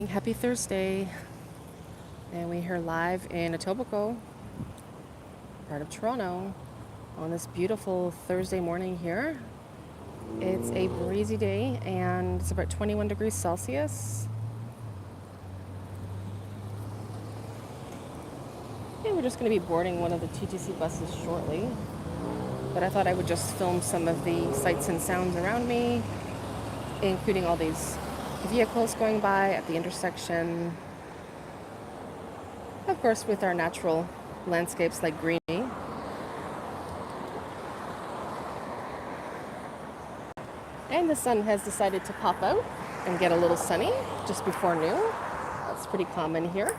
Happy Thursday, and we're here live in Etobicoke, part of Toronto, on this beautiful Thursday morning here. It's a breezy day and it's about 21 degrees Celsius. And we're just going to be boarding one of the TTC buses shortly. But I thought I would just film some of the sights and sounds around me, including all these vehicles going by at the intersection. Of course, with our natural landscapes like greenery. And the sun has decided to pop out and get a little sunny just before noon. That's pretty common here.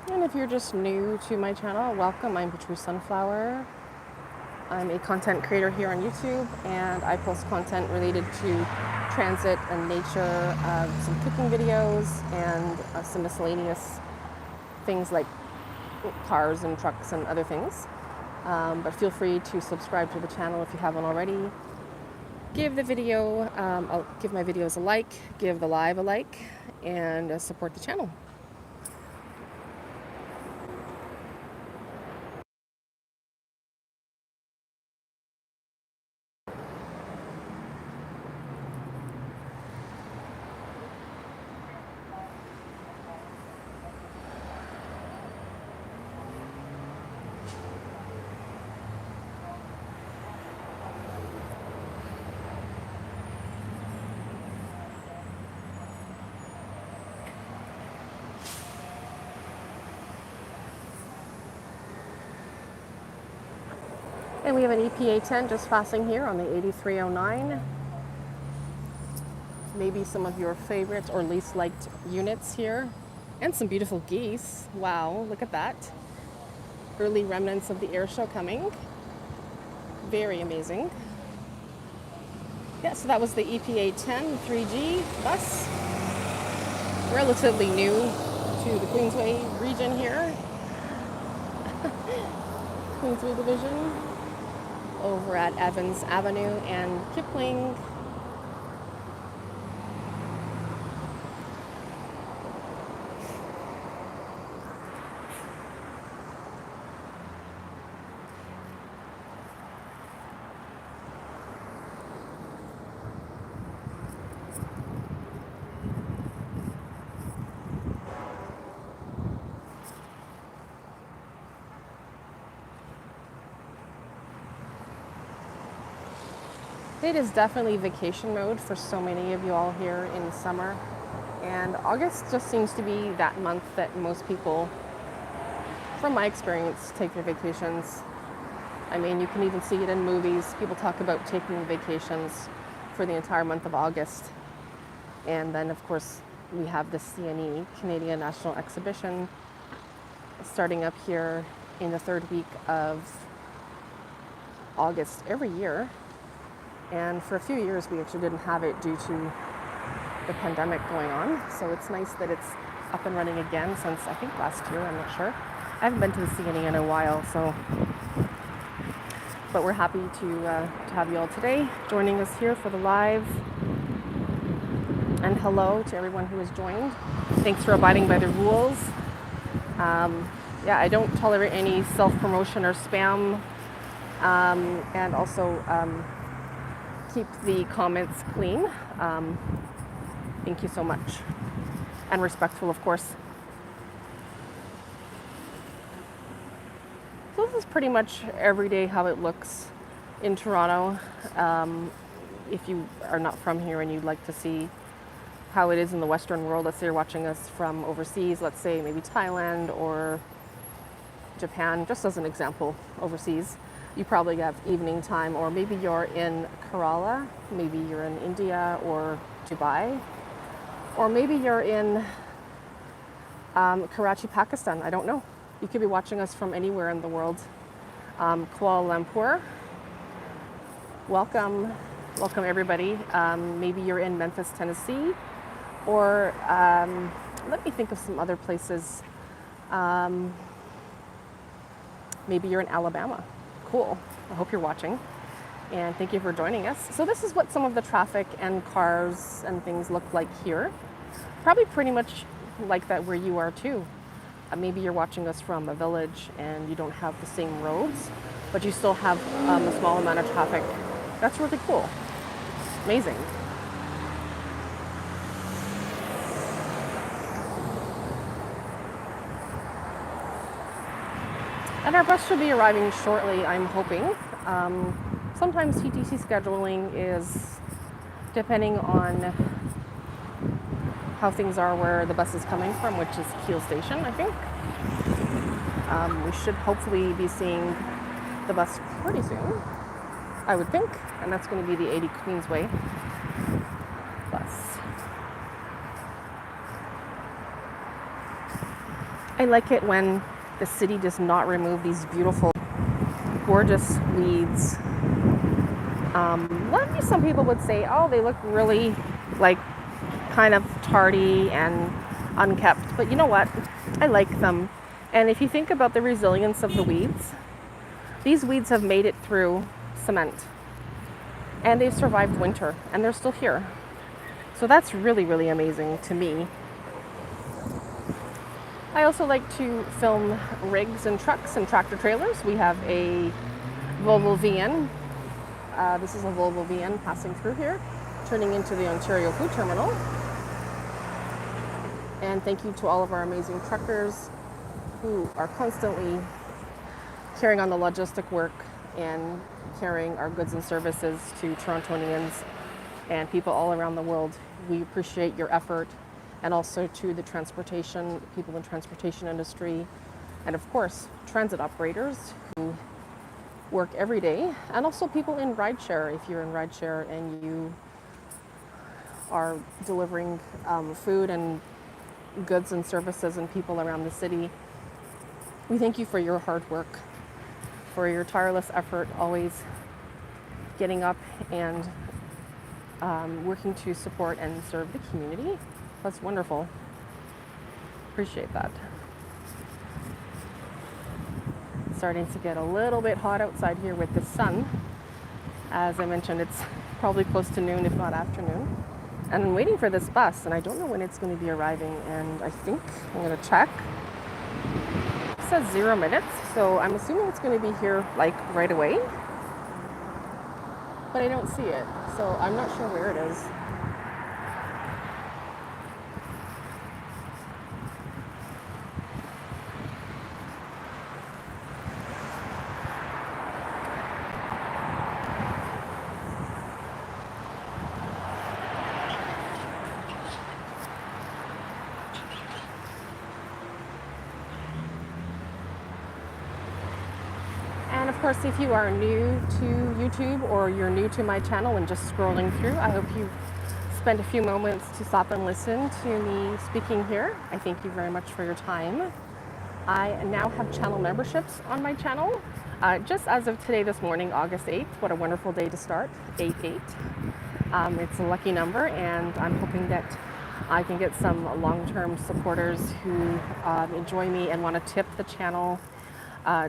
And if you're just new to my channel, welcome. I'm Patrece Sunflower. I'm a content creator here on YouTube, and I post content related to transit and nature, some cooking videos, and some miscellaneous things like cars and trucks and other things. But feel free to subscribe to the channel if you haven't already. Give the video, I'll give my videos a like, give the live a like, and support the channel. And we have an EPA 10 just passing here on the 8309. Maybe some of your favorite or least liked units here. And some beautiful geese. Wow, look at that. Early remnants of the air show coming. Very amazing. Yeah, so that was the EPA 10 3G bus. Relatively new to the Queensway region here. Queensway Division. Over at Evans Avenue and Kipling. It is definitely vacation mode for so many of you all here in summer. And August just seems to be that month that most people, from my experience, take their vacations. I mean, you can even see it in movies. People talk about taking vacations for the entire month of August. And then, of course, we have the CNE, Canadian National Exhibition, starting up here in the third week of August every year. And for a few years, we actually didn't have it due to the pandemic going on. So it's nice that it's up and running again since, I think, last year. I'm not sure. I haven't been to the CNE in a while, so. But we're happy to have you all today joining us here for the live. And hello to everyone who has joined. Thanks for abiding by the rules. Yeah, I don't tolerate any self-promotion or spam. And also, keep the comments clean. Thank you so much. And respectful, of course. So this is pretty much every day how it looks in Toronto. If you are not from here and you'd like to see how it is in the Western world, let's say you're watching us from overseas, let's say maybe Thailand or Japan, just as an example, overseas. You probably have evening time, or maybe you're in Kerala, maybe you're in India or Dubai, or maybe you're in Karachi, Pakistan. I don't know. You could be watching us from anywhere in the world. Kuala Lumpur. Welcome everybody. Maybe you're in Memphis, Tennessee, or let me think of some other places. Maybe you're in Alabama. Cool. I hope you're watching. And thank you for joining us. So this is what some of the traffic and cars and things look like here. Probably pretty much like that where you are too. Maybe you're watching us from a village and you don't have the same roads, but you still have a small amount of traffic. That's really cool. Amazing. And our bus should be arriving shortly, I'm hoping. Sometimes TTC scheduling is depending on how things are where the bus is coming from, which is Kiel Station, I think. We should hopefully be seeing the bus pretty soon, I would think. And that's going to be the 80 Queensway bus. I like it when the city does not remove these beautiful, gorgeous weeds. Maybe some people would say, oh, they look really like kind of tardy and unkept. But you know what? I like them. And if you think about the resilience of the weeds, these weeds have made it through cement. And they've survived winter. And they're still here. So that's really, really amazing to me. I also like to film rigs and trucks and tractor trailers. We have a Volvo VN. This is a Volvo VN passing through here, turning into the Ontario Food Terminal. And thank you to all of our amazing truckers who are constantly carrying on the logistic work and carrying our goods and services to Torontonians and people all around the world. We appreciate your effort, and also to the transportation, people in the transportation industry, and of course, transit operators who work every day, and also people in rideshare. If you're in rideshare and you are delivering food and goods and services and people around the city, we thank you for your hard work, for your tireless effort, always getting up and working to support and serve the community. That's wonderful. Appreciate that. Starting to get a little bit hot outside here with the sun. As I mentioned, it's probably close to noon, if not afternoon. And I'm waiting for this bus, and I don't know when it's going to be arriving. And I think I'm going to check. It says 0 minutes, so I'm assuming it's going to be here like right away. But I don't see it, so I'm not sure where it is. And of course, if you are new to YouTube or you're new to my channel and just scrolling through, I hope you spend a few moments to stop and listen to me speaking here. I thank you very much for your time. I now have channel memberships on my channel. Just as of today, this morning, August 8th, what a wonderful day to start, 8/8. It's a lucky number, and I'm hoping that I can get some long-term supporters who enjoy me and want to tip the channel.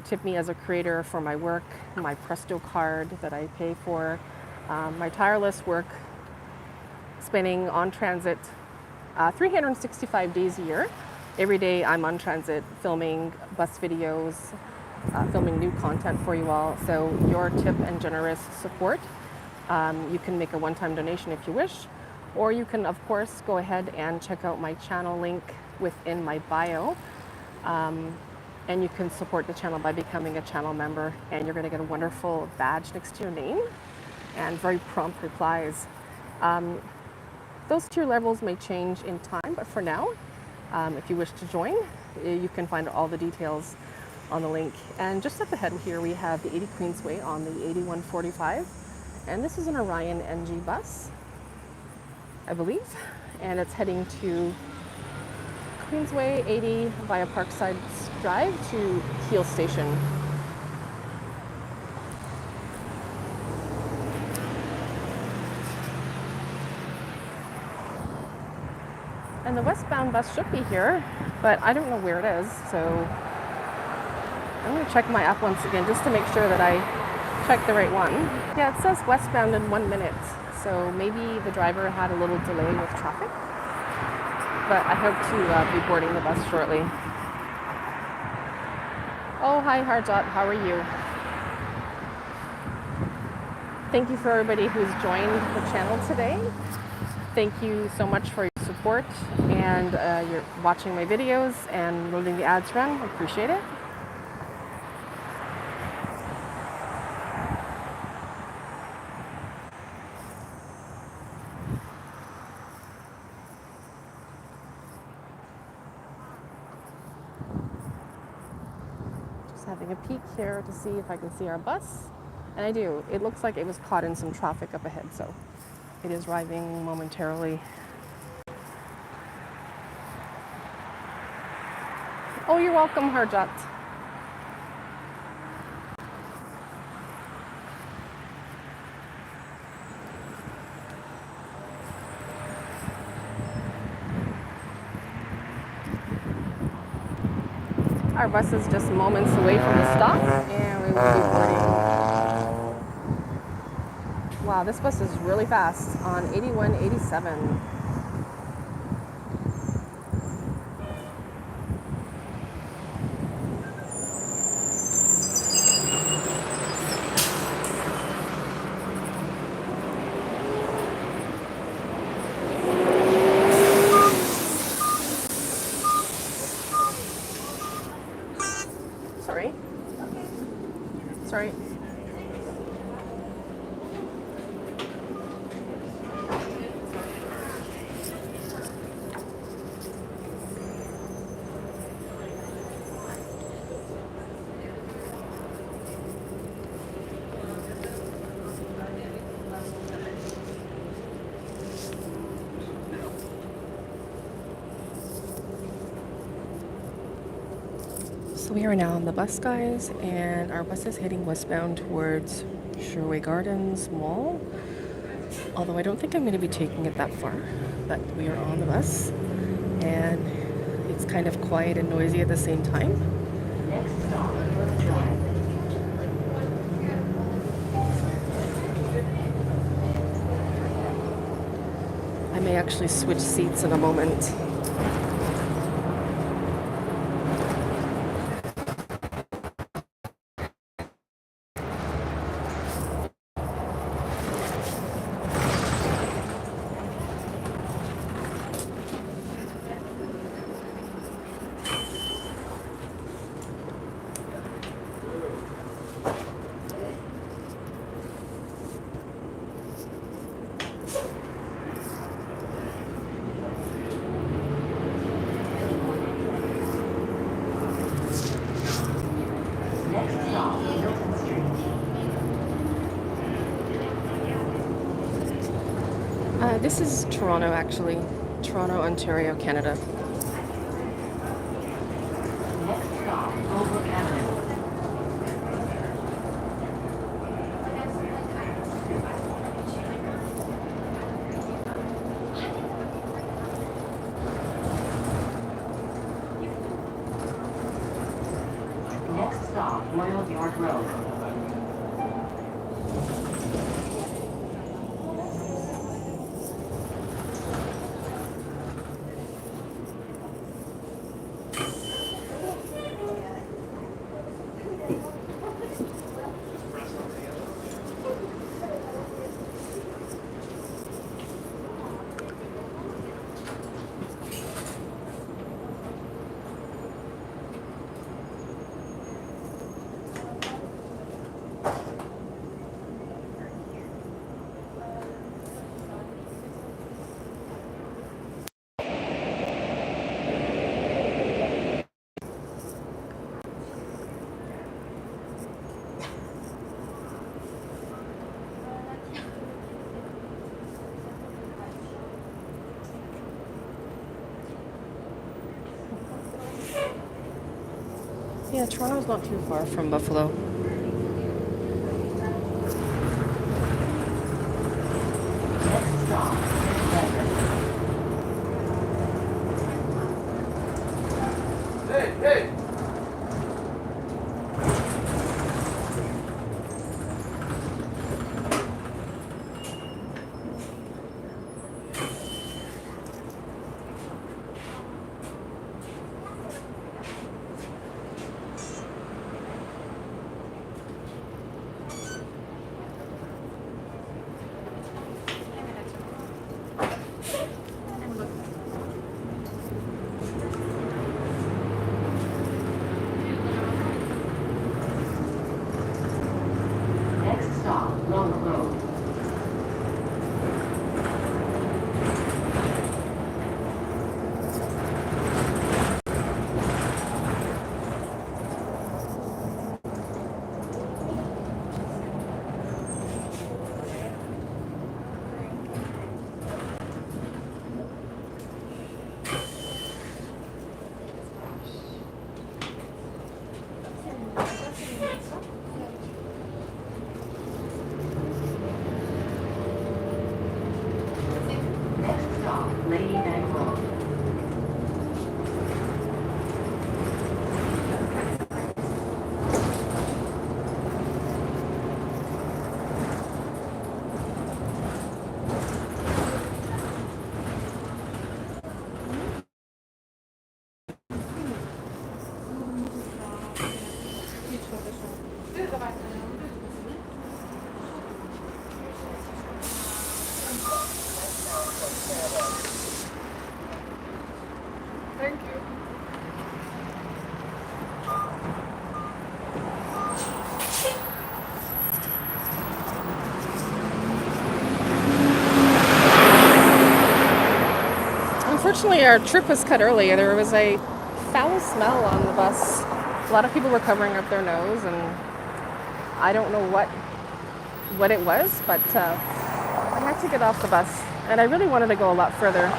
Tip me as a creator for my work, my Presto card that I pay for, my tireless work spending on transit 365 days a year. Every day I'm on transit filming bus videos, filming new content for you all. So your tip and generous support, you can make a one-time donation if you wish, or you can of course go ahead and check out my channel link within my bio. And you can support the channel by becoming a channel member, and you're going to get a wonderful badge next to your name and very prompt replies. Those tier levels may change in time, but for now, if you wish to join, you can find all the details on the link. And just up ahead here, we have the 80 Queensway on the 8145, and this is an Orion NG bus, I believe, and it's heading to Queensway 80 via Parkside Drive to Kiel Station. And the westbound bus should be here, but I don't know where it is, so I'm going to check my app once again just to make sure that I check the right one. Yeah, it says westbound in 1 minute. So maybe the driver had a little delay with traffic. But I hope to be boarding the bus shortly. Oh, hi Harjot, how are you? Thank you for everybody who's joined the channel today. Thank you so much for your support and you're watching my videos and loading the ads run. I appreciate it. Just having a peek here to see if I can see our bus. And I do. It looks like it was caught in some traffic up ahead, so it is arriving momentarily. Oh, you're welcome, Harjot. Our bus is just moments away from the stop, and we will be boarding. Wow, this bus is really fast on 8187. Sorry. So we are now on the bus, guys, and our bus is heading westbound towards Sherway Gardens Mall. Although I don't think I'm going to be taking it that far, but we are on the bus, and it's kind of quiet and noisy at the same time. Next stop, Drive. I may actually switch seats in a moment. This is Toronto, actually. Toronto, Ontario, Canada. Next stop, Over Avenue. Next stop, Royal Yard Road. Yeah, Toronto's not too far from Buffalo. on the road. Lady Egg Road. Thank you. Unfortunately, our trip was cut early. There was a foul smell on the bus. A lot of people were covering up their nose, and I don't know what it was, but I had to get off the bus, and I really wanted to go a lot further.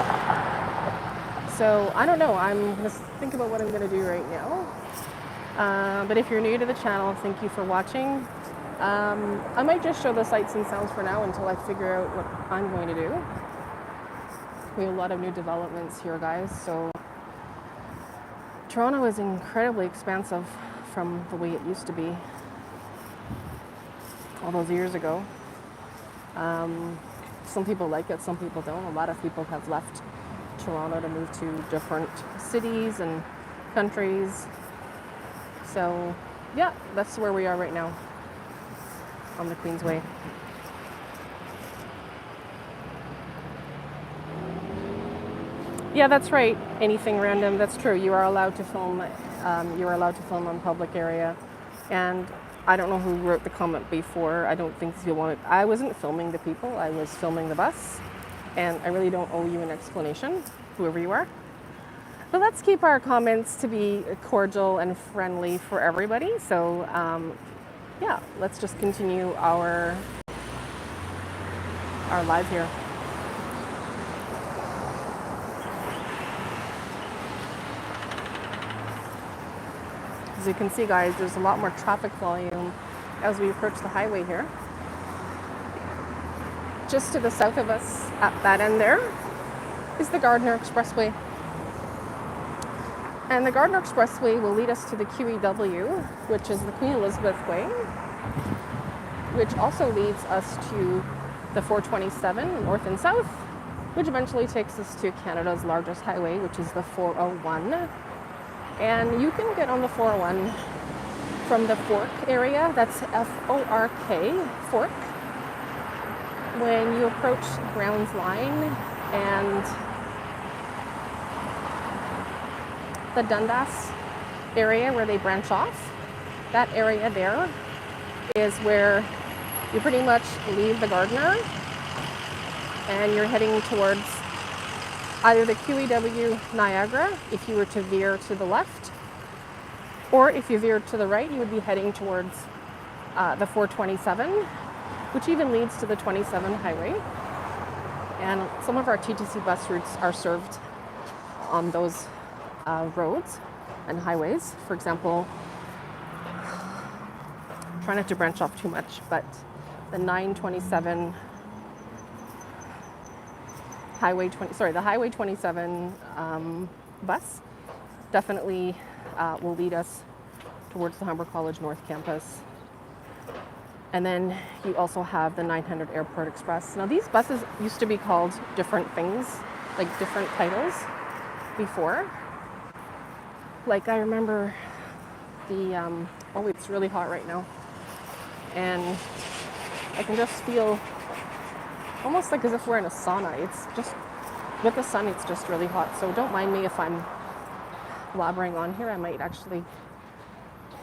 So I don't know. I'm going to think about what I'm going to do right now. But if you're new to the channel, thank you for watching. I might just show the sights and sounds for now until I figure out what I'm going to do. We have a lot of new developments here, guys. So Toronto is incredibly expansive from the way it used to be all those years ago. Some people like it, some people don't. A lot of people have left Toronto to move to different cities and countries. So yeah, that's where we are right now on the Queensway. Yeah, that's right. Anything random. That's true. You are allowed to film. You are allowed to film on public area, and I don't know who wrote the comment before. I don't think you wanted. I wasn't filming the people. I was filming the bus, and I really don't owe you an explanation, whoever you are. But let's keep our comments to be cordial and friendly for everybody. So, yeah, let's just continue our live here. As you can see, guys, there's a lot more traffic volume as we approach the highway here. Just to the south of us, at that end there, is the Gardiner Expressway. And the Gardiner Expressway will lead us to the QEW, which is the Queen Elizabeth Way, which also leads us to the 427 north and south, which eventually takes us to Canada's largest highway, which is the 401. And you can get on the 401 from the Fork area, that's F-O-R-K, Fork, when you approach Brown's Line and the Dundas area where they branch off. That area there is where you pretty much leave the Gardiner and you're heading towards either the QEW Niagara, if you were to veer to the left, or if you veered to the right, you would be heading towards the 427, which even leads to the 27 highway. And some of our TTC bus routes are served on those roads and highways. For example, try not to branch off too much, but the 927 the Highway 27 bus definitely will lead us towards the Humber College North Campus. And then you also have the 900 Airport Express. Now these buses used to be called different things, like different titles before. Like I remember the, oh, it's really hot right now. And I can just feel almost like as if we're in a sauna. It's just, with the sun, it's just really hot. So don't mind me if I'm blabbering on here. I might actually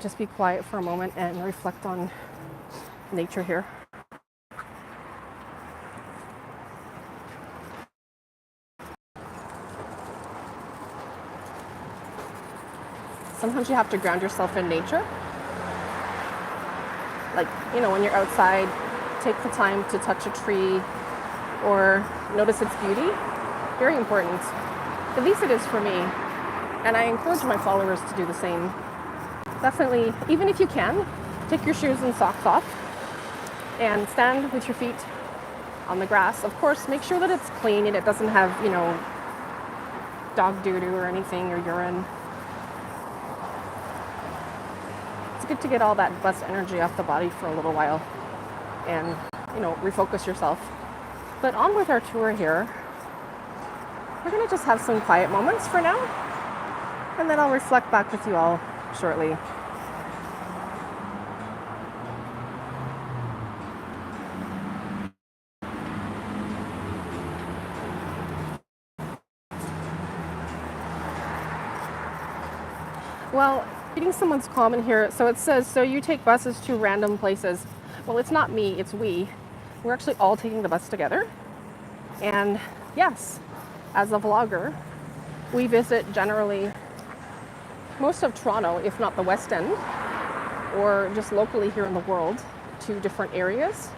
just be quiet for a moment and reflect on nature here. sometimes you have to ground yourself in nature. Like, you know, when you're outside, take the time to touch a tree or notice its beauty. Very important. At least it is for me. And I encourage my followers to do the same. Definitely, even if you can, take your shoes and socks off and stand with your feet on the grass. Of course, make sure that it's clean and it doesn't have, you know, dog doo-doo or anything or urine. It's good to get all that bus energy off the body for a little while and, you know, refocus yourself. But on with our tour here. We're going to just have some quiet moments for now, and then I'll reflect back with you all shortly. Well, reading someone's comment here, so it says, so you take buses to random places. Well, it's not me, it's we. We're actually all taking the bus together. And yes, as a vlogger, we visit generally most of Toronto, if not the West End, or just locally here in the world, to different areas.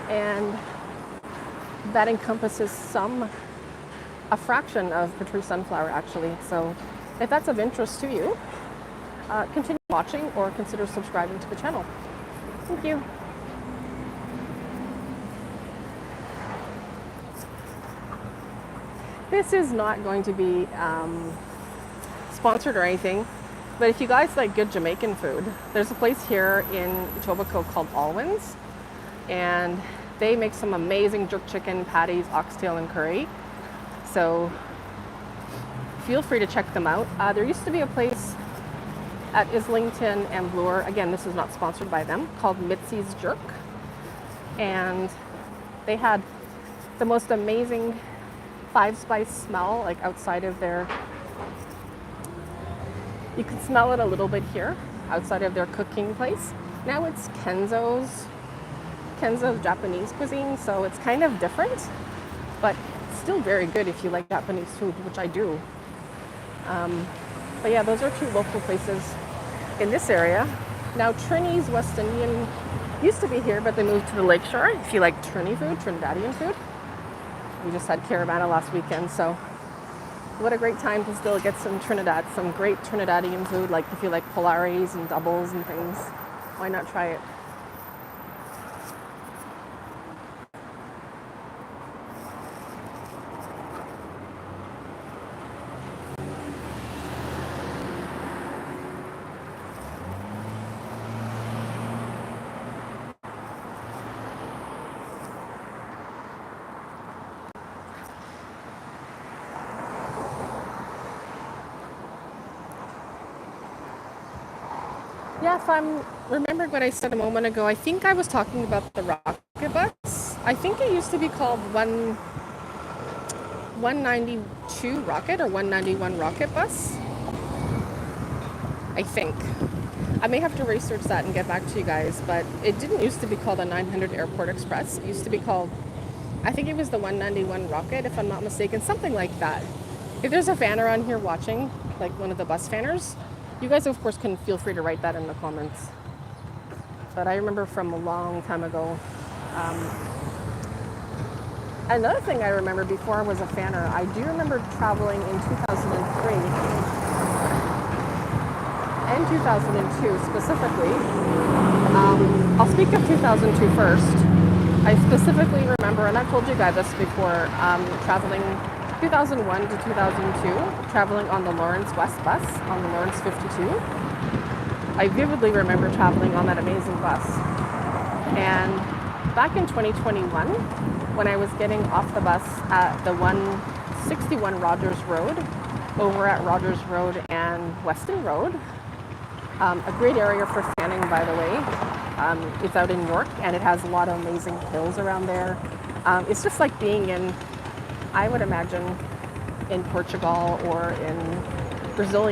And that encompasses a fraction of Patrece Sunflower, actually. So if that's of interest to you, continue watching or consider subscribing to the channel. Thank you. This is not going to be sponsored or anything, but if you guys like good Jamaican food, there's a place here in Etobicoke called Alwyn's, and they make some amazing jerk chicken patties, oxtail, and curry. So feel free to check them out. There used to be a place at Islington and Bloor, again, this is not sponsored by them, called Mitzi's Jerk, and they had the most amazing 5-spice smell, like outside of their, you can smell it a little bit here, outside of their cooking place. Now it's Kenzo's Japanese cuisine, so it's kind of different, but still very good if you like Japanese food, which I do. But yeah, those are two local places in this area. Now Trini's West Indian used to be here, but they moved to the lakeshore. If you like Trini food, Trinidadian food. We just had Caravana last weekend, so what a great time to still get some great Trinidadian food, like if you like Polaris and doubles and things, why not try it? Yeah, if I'm remembering what I said a moment ago, I think I was talking about the rocket bus. I think it used to be called 192 Rocket or 191 Rocket Bus. I think. I may have to research that and get back to you guys, but it didn't used to be called the 900 Airport Express. It used to be called, I think it was the 191 Rocket, if I'm not mistaken, something like that. If there's a fan around here watching, like one of the bus fanners, you guys, of course, can feel free to write that in the comments. But I remember from a long time ago. Another thing I remember before I was a fanner, I do remember traveling in 2003 and 2002 specifically. I'll speak of 2002 first. I specifically remember, and I've told you guys this before, traveling 2001 to 2002, traveling on the Lawrence West bus, on the Lawrence 52. I vividly remember traveling on that amazing bus. And back in 2021, when I was getting off the bus at the 161 Rogers Road, over at Rogers Road and Weston Road, a great area for fanning, by the way. It's out in York, and it has a lot of amazing hills around there. It's just like being in, I would imagine, in Portugal or in Brazil.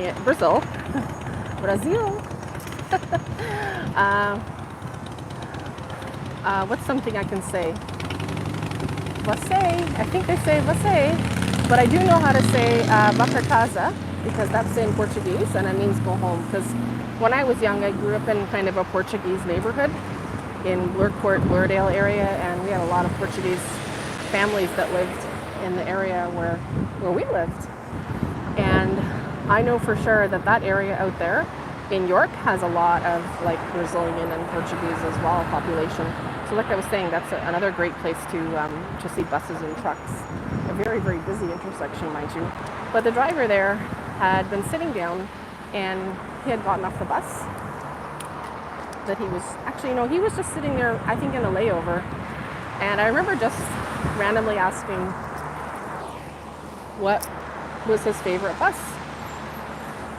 What's something I can say? Você. I think they say você, but I do know how to say Patrece. because that's in Portuguese and it means go home. Because when I was young, I grew up in kind of a Portuguese neighborhood in Blurcourt, Blurdale area, and we had a lot of Portuguese families that lived in the area where we lived. And I know for sure that that area out there in York has a lot of like Brazilian and Portuguese as well population. So like I was saying, that's another great place to see buses and trucks. A very, very busy intersection, mind you. But the driver there had been sitting down and he had gotten off the bus. That he was, actually, no, he was just sitting there, I think in a layover. And I remember just randomly asking what was his favorite bus.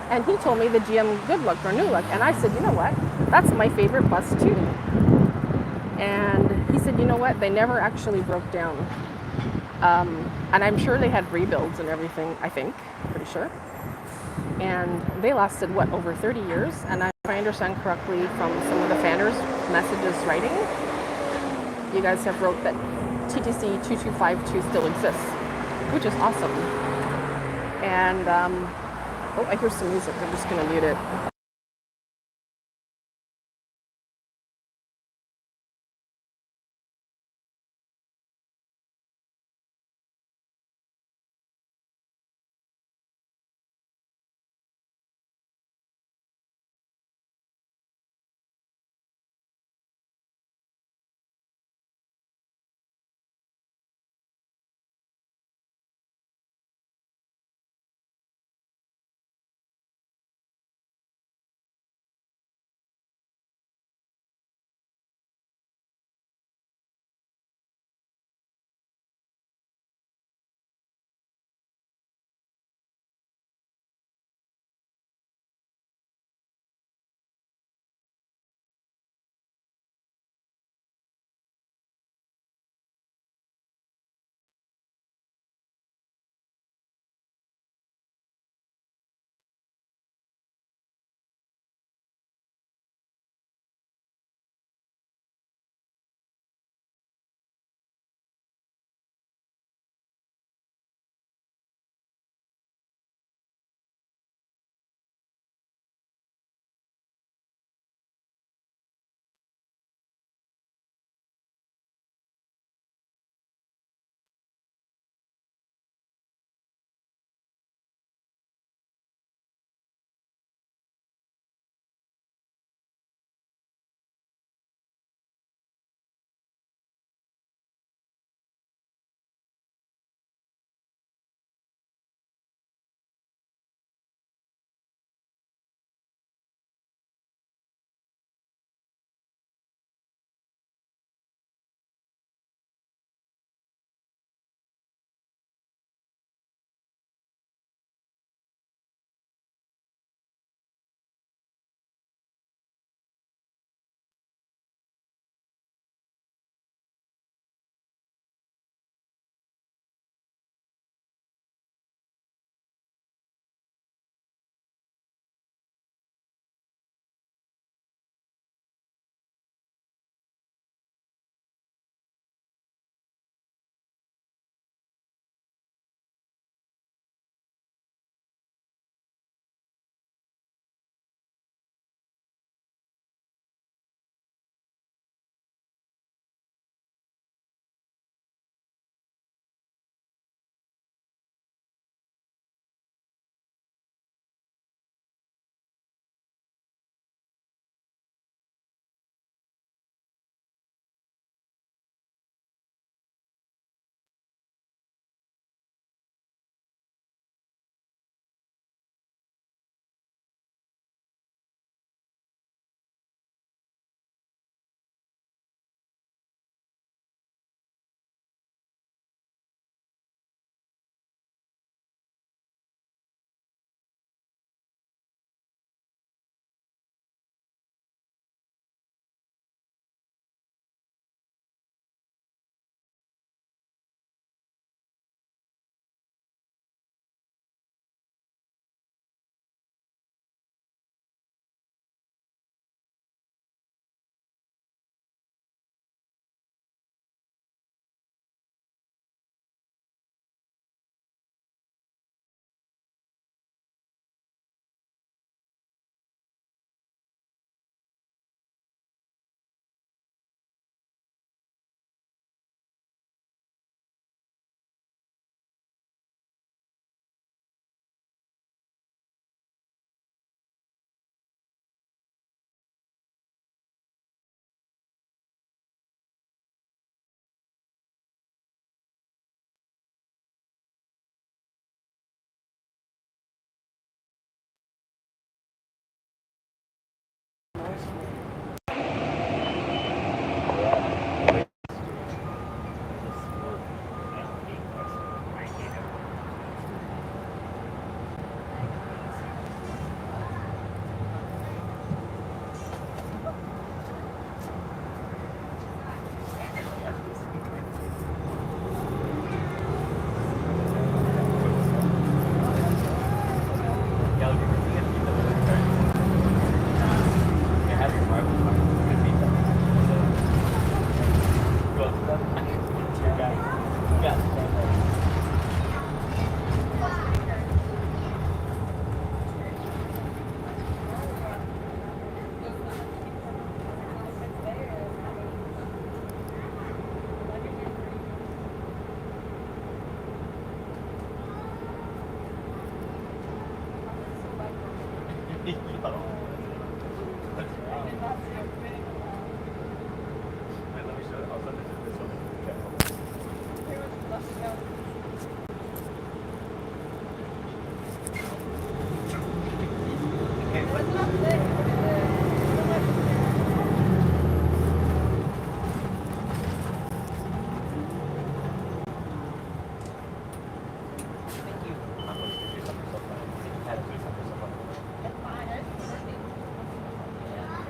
And he told me the GM Good Luck or New Luck. And I said, you know what? That's my favorite bus too. And he said, you know what? They never actually broke down. And I'm sure they had rebuilds and everything, I think, pretty sure. And they lasted, what, over 30 years? And if I understand correctly from some of the fanners' messages writing, you guys have wrote that TTC 2252 still exists, which is awesome. And, oh, I hear some music. I'm just going to mute it.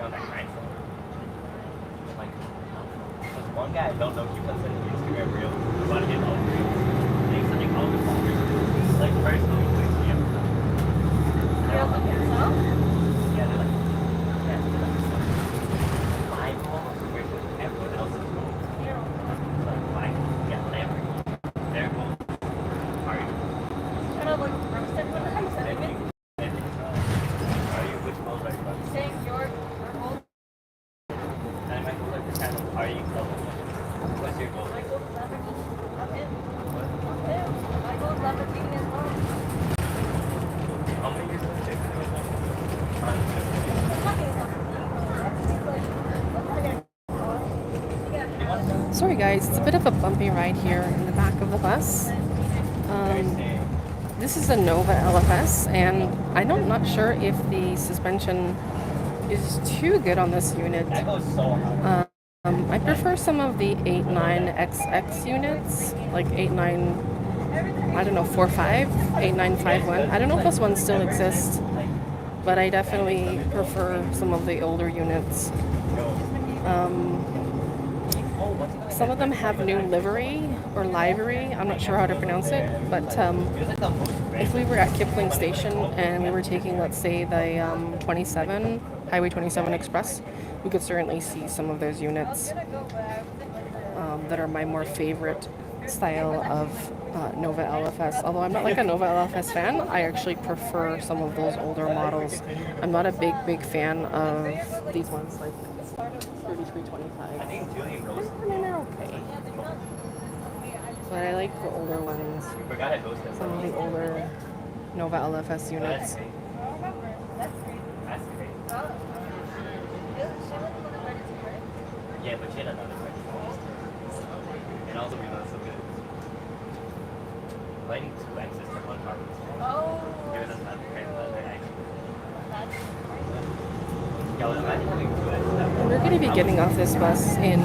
on that grindstone. Like, there's one guy I don't know, he puts in his Instagram reel about to get all three. And he's something all the all three. Like, personally, please be able to. You're looking yourself? Yeah, they're like, my goal versus everyone else's goal. Like, my, their goal. Are you? Kind of like roasted. What the heck is that? Are you? Which goals are you about? Saying your goal. And my goals are just kind of, are you close? What's your goal? My goal is Lamborghini. I'm in. I'm in. My goal is Lamborghini as well. How many years does it take to do it? Sorry guys, it's a bit of a bumpy ride here in the back of the bus. This is a Nova LFS, and I'm not sure if the suspension is too good on this unit. That goes so hard. I prefer some of the 89XX units, like 8945, 8951. I don't know if this one still exists, but I definitely prefer some of the older units. Some of them have new livery or livery. I'm not sure how to pronounce it, but if we were at Kipling Station and we were taking, let's say, the 27, Highway 27 Express, we could certainly see some of those units that are my more favorite style of Nova LFS. Although I'm not like a Nova LFS fan, I actually prefer some of those older models. I'm not a big fan of these ones like 3325. I think Julie Rose. I mean, they're okay. But I like the older ones. We forgot it goes to Some of the older Nova LFS units. That's great. Yeah, but she had another one. And also we know it's so good. Lighting 2 X's for one car. Oh. Given us that great leather Yeah, well, imagine having 2 X's. We're going to be getting off this bus in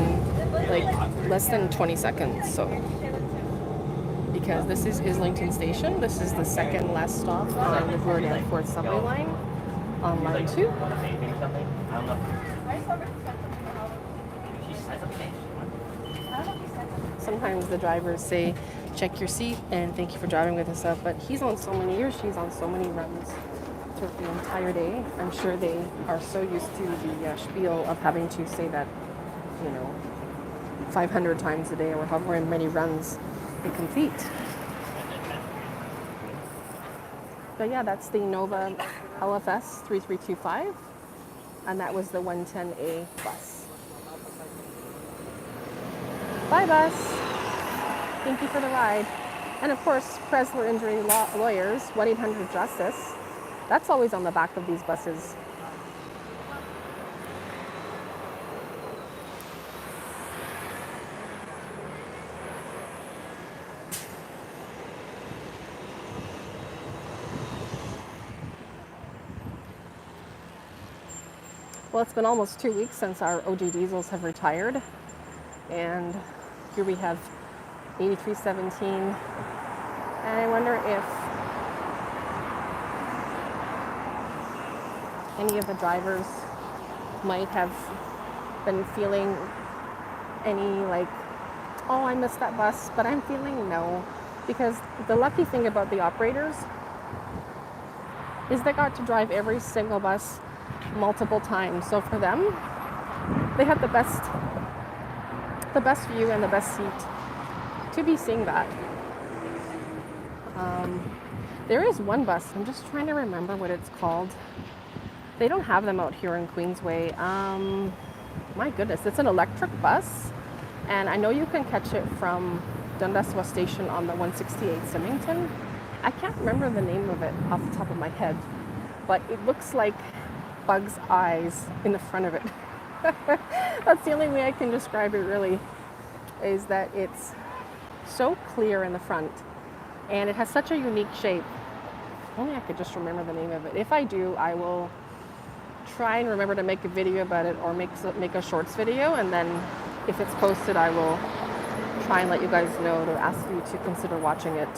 like less than 20 seconds, so because this is Islington Station. This is the second last stop on the Gordon Ford subway line on line 2. Want to say anything or something? I don't know. She said something. Sometimes the drivers say, check your seat and thank you for driving with us up, but he's on so many, or she's on so many runs throughout the entire day. I'm sure they are so used to the spiel of having to say that, 500 times a day or however many runs they complete. But yeah, that's the Nova LFS 3325, and that was the 110A bus. Bye, bus. Thank you for the ride. And of course, Presler Injury Lawyers, 1-800-JUSTICE. That's always on the back of these buses. Well, it's been almost 2 weeks since our OG diesels have retired. And here we have 8317. And I wonder if any of the drivers might have been feeling any like, oh, I missed that bus, but I'm feeling no. Because the lucky thing about the operators is they got to drive every single bus multiple times. So for them, they had the best view and the best seat to be seeing that. There is one bus, I'm just trying to remember what it's called. They don't have them out here in Queensway. My goodness, it's an electric bus, and I know you can catch it from Dundas West Station on the 168 Symington. I can't remember the name of it off the top of my head, but it looks like Bug's eyes in the front of it. That's the only way I can describe it, really, is that it's so clear in the front and it has such a unique shape. If only I could just remember the name of it. If I do, I will try and remember to make a video about it, or make a shorts video, and then if it's posted, I will try and let you guys know to ask you to consider watching it.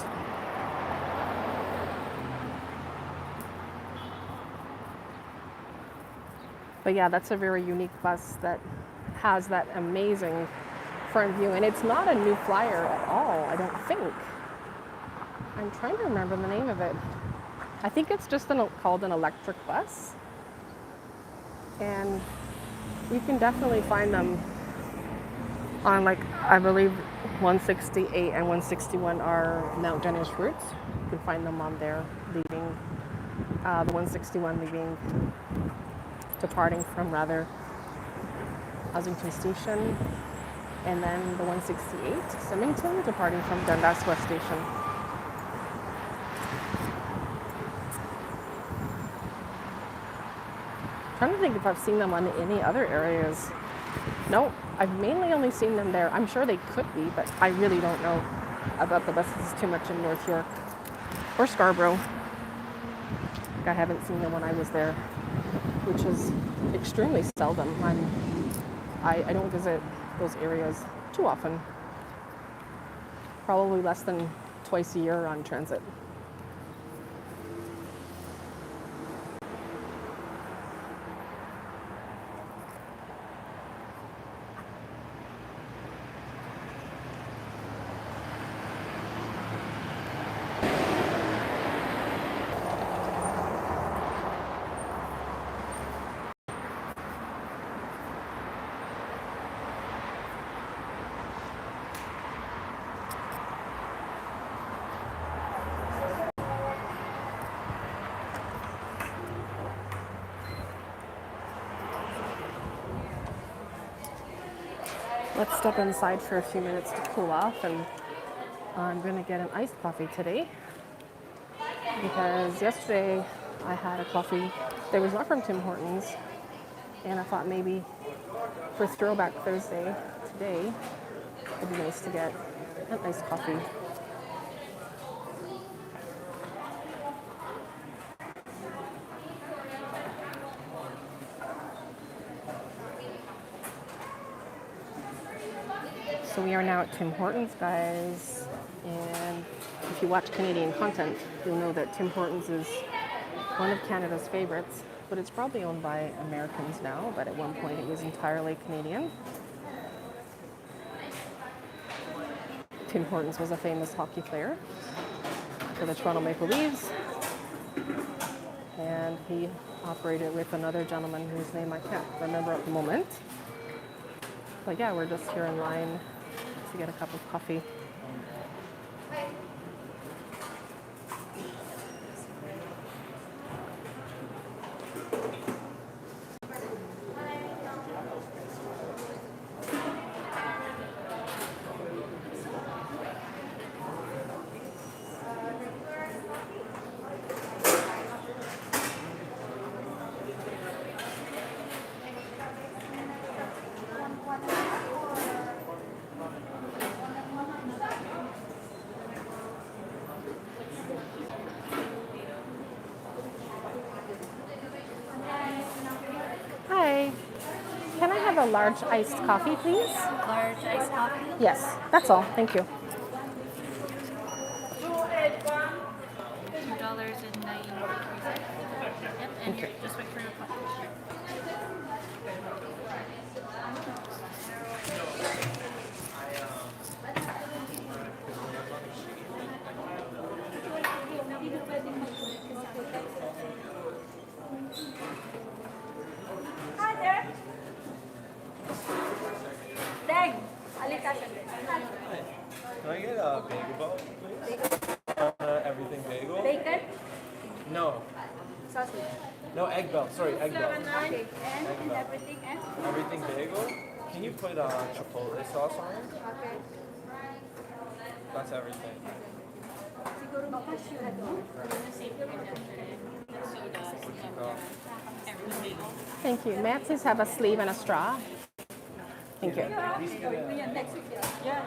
But yeah, that's a very unique bus that has that amazing front view. And it's not a new flyer at all, I don't think. I'm trying to remember the name of it. I think it's just called an electric bus. And you can definitely find them on, like, I believe 168 and 161 are Mount Dennis routes. You can find them on there leaving, the 161 departing from rather Housington Station, and then the 168 Symington departing from Dundas West Station. I'm trying to think if I've seen them on any other areas. No, I've mainly only seen them there. I'm sure they could be, but I really don't know about the buses too much in North York or Scarborough. I haven't seen them when I was there, which is extremely seldom. I don't visit those areas too often. Probably less than twice a year on transit. Let's step inside for a few minutes to cool off, and I'm gonna get an iced coffee today because yesterday I had a coffee that was not from Tim Hortons, and I thought maybe for Throwback Thursday today it'd be nice to get an iced coffee. So we are now at Tim Hortons, guys, and if you watch Canadian content, you'll know that Tim Hortons is one of Canada's favorites, but it's probably owned by Americans now, but at one point it was entirely Canadian. Tim Hortons was a famous hockey player for the Toronto Maple Leafs, and he operated with another gentleman whose name I can't remember at the moment. But yeah, we're just here in line to get a cup of coffee. Hi, can I have a large iced coffee, please? Large iced coffee. Yes, that's all. Thank you. $2.93. Yep, and Okay. just wait for your coffee. Hi there. Dang. Can I get a bagel bone, please? Everything bagel? Bacon. No. Sausage. No, egg belt. Sorry, egg belt. Okay. And everything. And Everything bagel? Can you put chipotle sauce on it? okay. That's everything. Siguro makasyon. Oh. Thank you. May I please have a sleeve and a straw? Thank you. Next week. Yeah.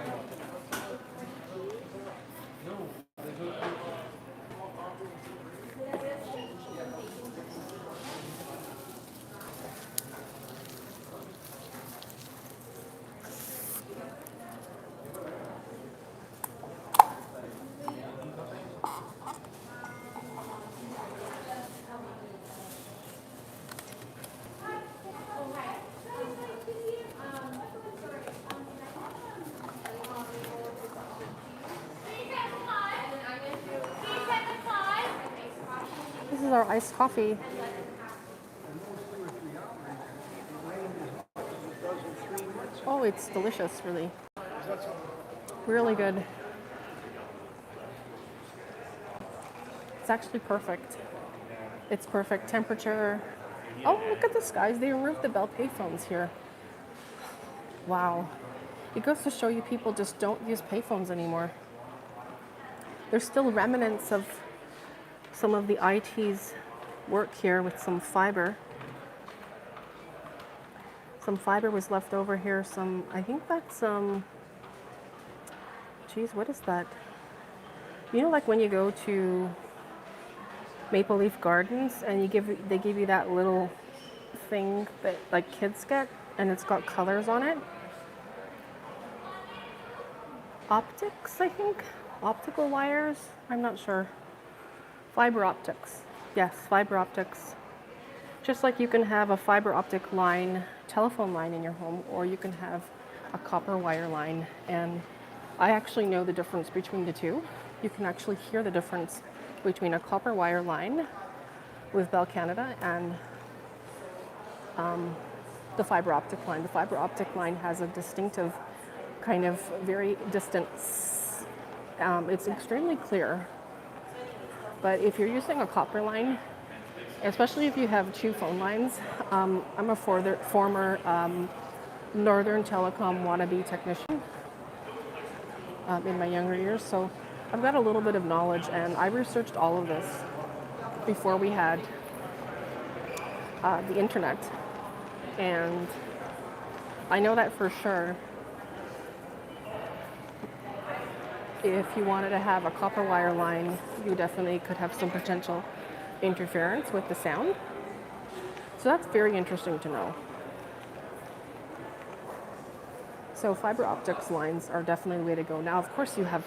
our iced coffee. Oh, it's delicious, really. Really good. It's actually perfect. It's perfect temperature. Oh, look at this, guys. They removed the Bell payphones here. Wow. It goes to show you people just don't use payphones anymore. There's still remnants of some of the IT's work here with some fiber. Some fiber was left over here. I think that's, geez, what is that? You know, like when you go to Maple Leaf Gardens and they give you that little thing that like kids get, and it's got colors on it. Optics, I think. Optical wires. I'm not sure. Fiber optics. Yes, fiber optics. Just like you can have a fiber optic line, telephone line in your home, or you can have a copper wire line. And I actually know the difference between the two. You can actually hear the difference between a copper wire line with Bell Canada and the fiber optic line. The fiber optic line has a distinctive kind of very distant, it's extremely clear. But if you're using a copper line, especially if you have two phone lines, I'm a former Northern Telecom wannabe technician in my younger years, so I've got a little bit of knowledge, and I researched all of this before we had the internet, and I know that for sure. If you wanted to have a copper wire line, you definitely could have some potential interference with the sound. So that's very interesting to know. So fiber optics lines are definitely the way to go. Now, of course, you have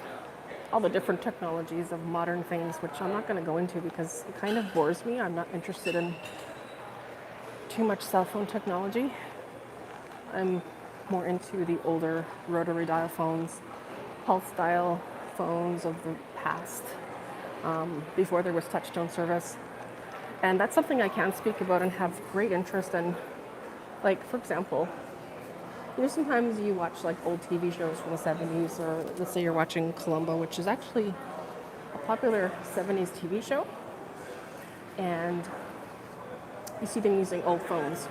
all the different technologies of modern things, which I'm not going to go into because it kind of bores me. I'm not interested in too much cell phone technology. I'm more into the older rotary dial phones, pulse dial phones of the past, before there was touch-tone service. And that's something I can speak about and have great interest in. Like, for example, you know, sometimes you watch like old TV shows from the 70s, or let's say you're watching Columbo, which is actually a popular 70s TV show, and you see them using old phones.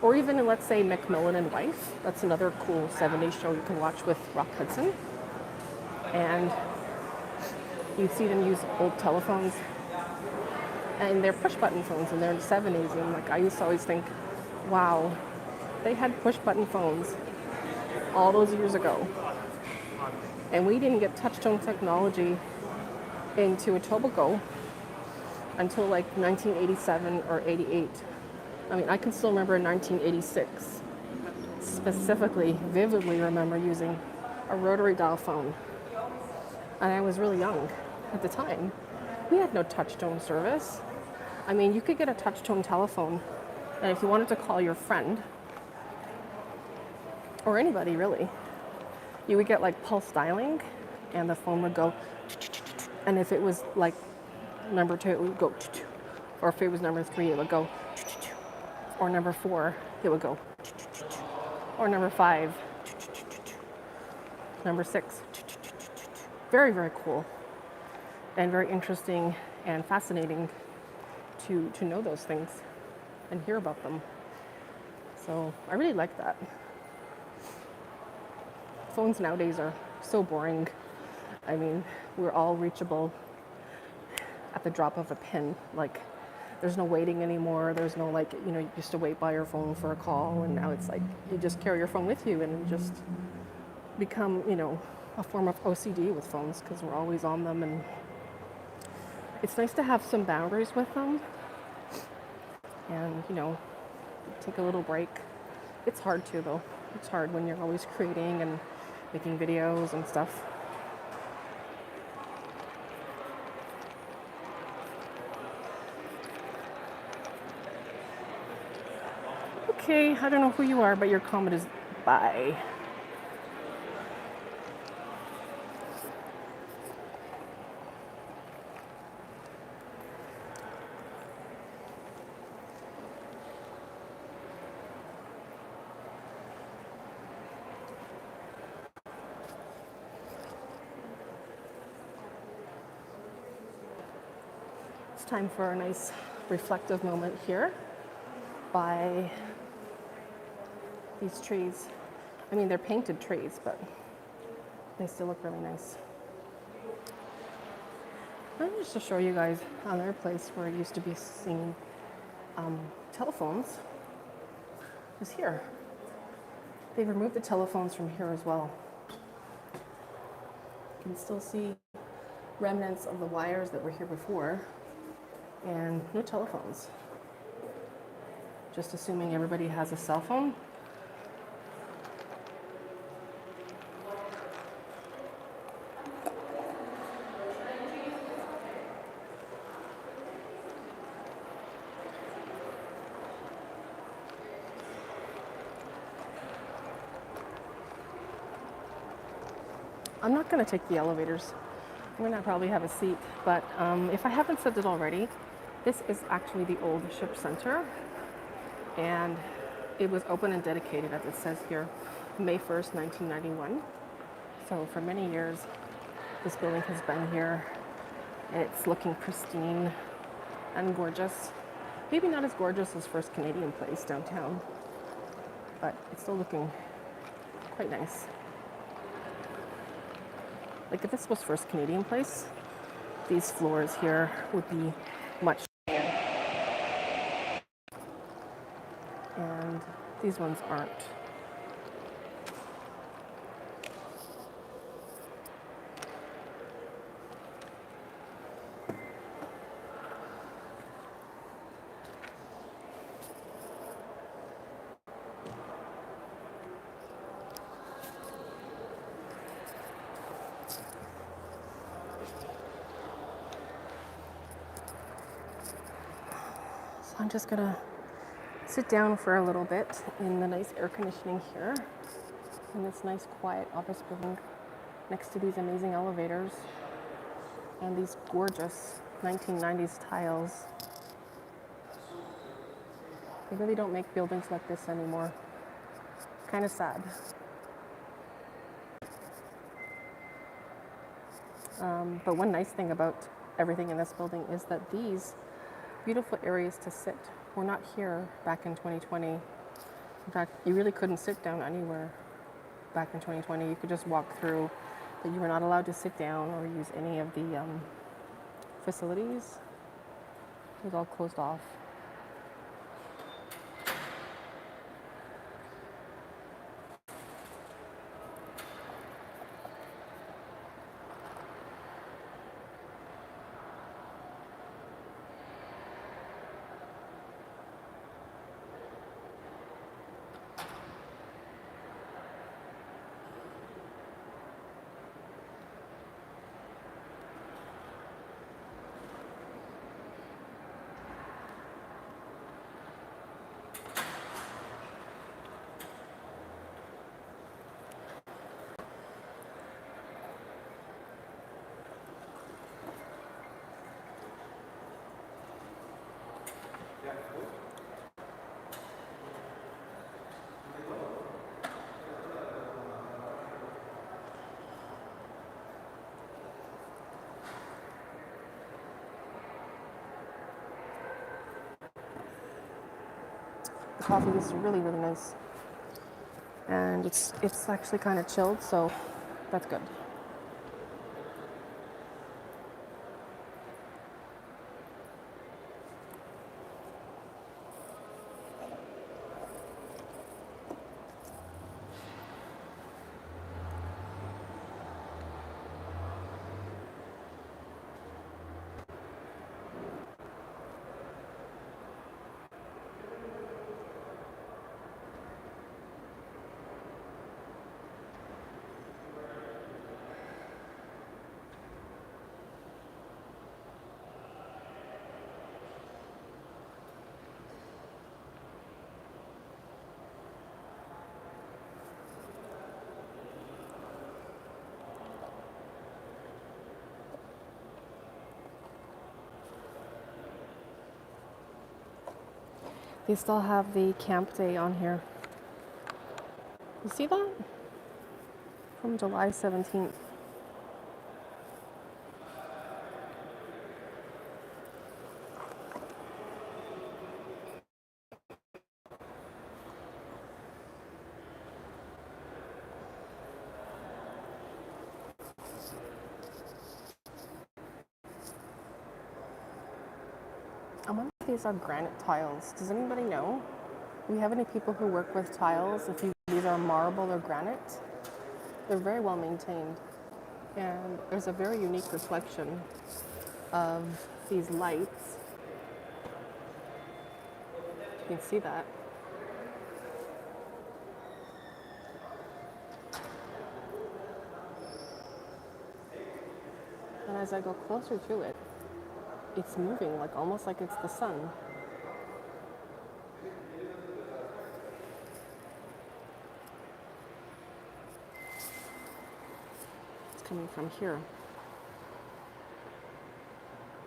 Or even in, let's say, McMillan and Wife. That's another cool 70s show you can watch with Rock Hudson. And you see them use old telephones, and they're push-button phones, and they're in the 70s. And like, I used to always think, wow, they had push-button phones all those years ago. And we didn't get touch-tone technology into Etobicoke until like 1987 or 88. I mean, I can still remember in 1986, specifically, vividly remember using a rotary dial phone. And I was really young at the time. We had no touch-tone service. I mean, you could get a touch-tone telephone, and if you wanted to call your friend, or anybody really, you would get like pulse dialing, and the phone would go, and if it was like number 2, it would go, or if it was number 3, it would go, or number 4, it would go, or number 5, number 6. Very, very cool, and very interesting and fascinating to know those things and hear about them. So I really like that. Phones nowadays are so boring. I mean, we're all reachable at the drop of a pin. Like, there's no waiting anymore. There's no, like, you know, you used to wait by your phone for a call, and now it's like you just carry your phone with you, and you just become, you know, a form of OCD with phones because we're always on them. And it's nice to have some boundaries with them and, you know, take a little break. It's hard too, though. It's hard when you're always creating and making videos and stuff. Okay, I don't know who you are, but your comment is bye. Time for a nice reflective moment here by these trees. I mean, they're painted trees, but they still look really nice. And just to show you guys another place where it used to be seen telephones is here. They've removed the telephones from here as well. You can still see remnants of the wires that were here before, and no telephones. Just assuming everybody has a cell phone. I'm not going to take the elevators. I'm going to probably have a seat, but if I haven't said it already, this is actually the old ship center, and it was open and dedicated, as it says here, May 1st, 1991. So for many years, this building has been here. It's looking pristine and gorgeous. Maybe not as gorgeous as First Canadian Place downtown, but it's still looking quite nice. Like if this was First Canadian Place, these floors here would be much higher. And these ones aren't. So I'm just gonna sit down for a little bit in the nice air conditioning here in this nice quiet office building next to these amazing elevators and these gorgeous 1990s tiles. They really don't make buildings like this anymore. Kind of sad. But one nice thing about everything in this building is that these beautiful areas to sit were not here back in 2020. In fact, you really couldn't sit down anywhere back in 2020. You could just walk through, but you were not allowed to sit down or use any of the facilities. It was all closed off. The coffee is really, really nice. And it's actually kind of chilled, so that's good. They still have the camp day on here. You see that? From July 17th. I wonder if these are granite tiles. Does anybody know? Do we have any people who work with tiles? If these are marble or granite? They're very well maintained. And there's a very unique reflection of these lights. You can see that. And as I go closer to it, it's moving like almost like it's the sun. It's coming from here.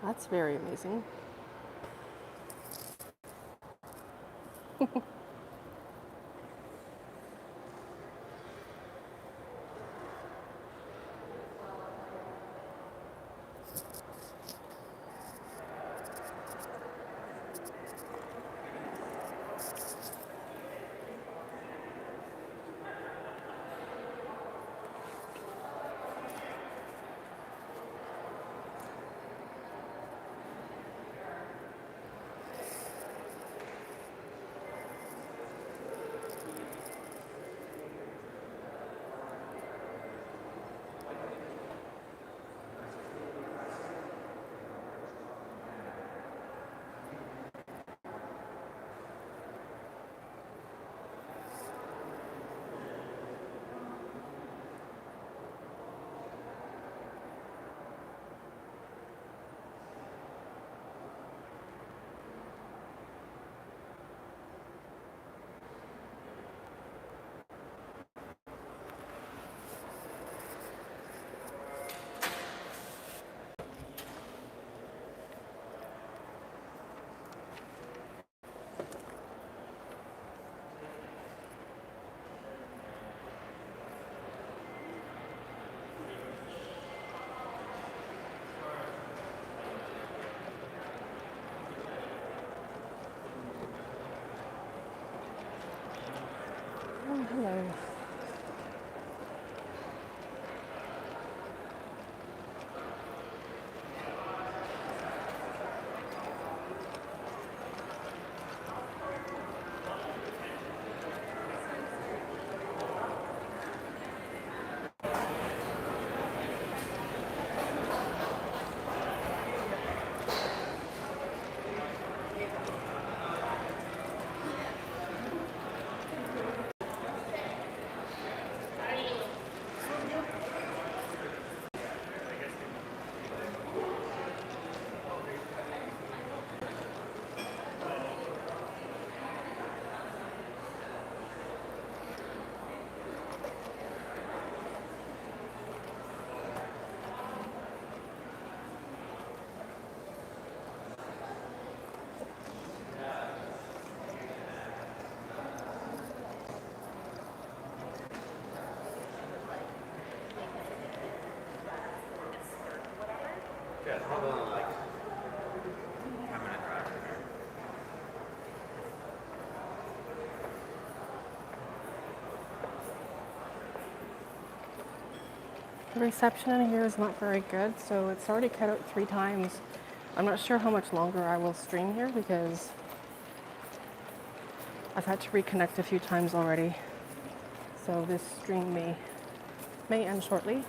That's very amazing. Oh, hello. Yeah, it's probably only like 10-minute drive from here. The reception in here is not very good, so it's already cut out 3 times. I'm not sure how much longer I will stream here because I've had to reconnect a few times already. So this stream may end shortly.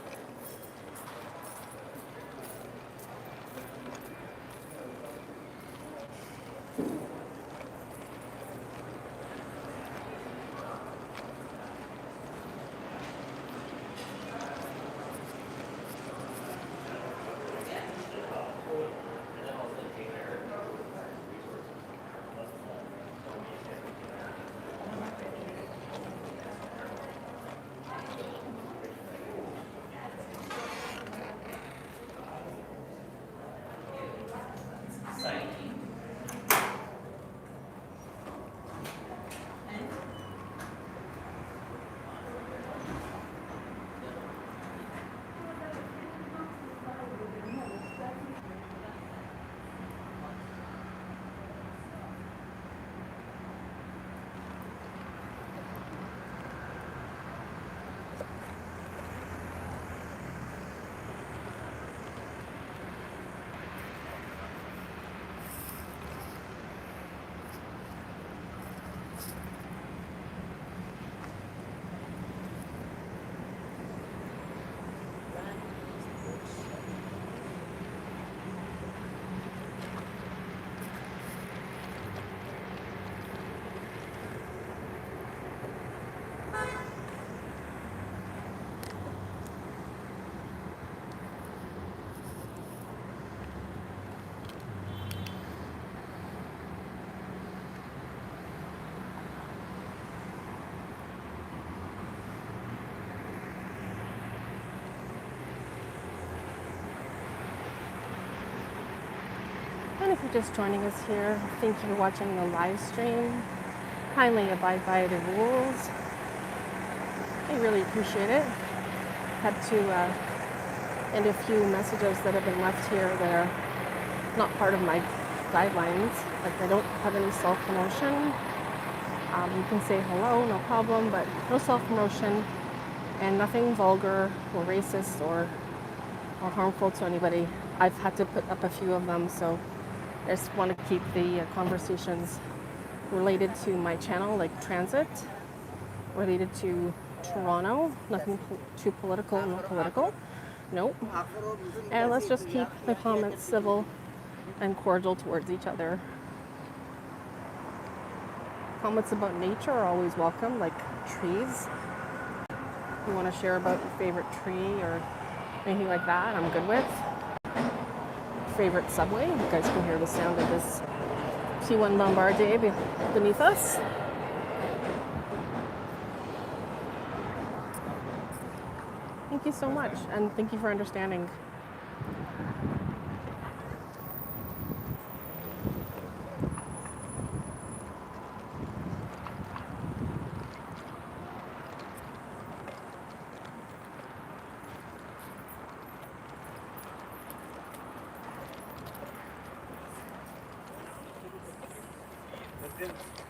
you're just joining us here, thank you for watching the live stream. Kindly abide by the rules. I really appreciate it. Had to end a few messages that have been left here that are not part of my guidelines. Like I don't have any self-promotion. You can say hello, no problem, but no self-promotion and nothing vulgar or racist or harmful to anybody. I've had to put up a few of them, so I just want to keep the conversations related to my channel, like transit, related to Toronto, nothing too political, no political, nope. And let's just keep the comments civil and cordial towards each other. Comments about nature are always welcome, like trees. If you want to share about your favorite tree or anything like that, I'm good with. Favorite subway, you guys can hear the sound of this T1 Bombardier beneath us. Thank you so much, and thank you for understanding. Let's do it.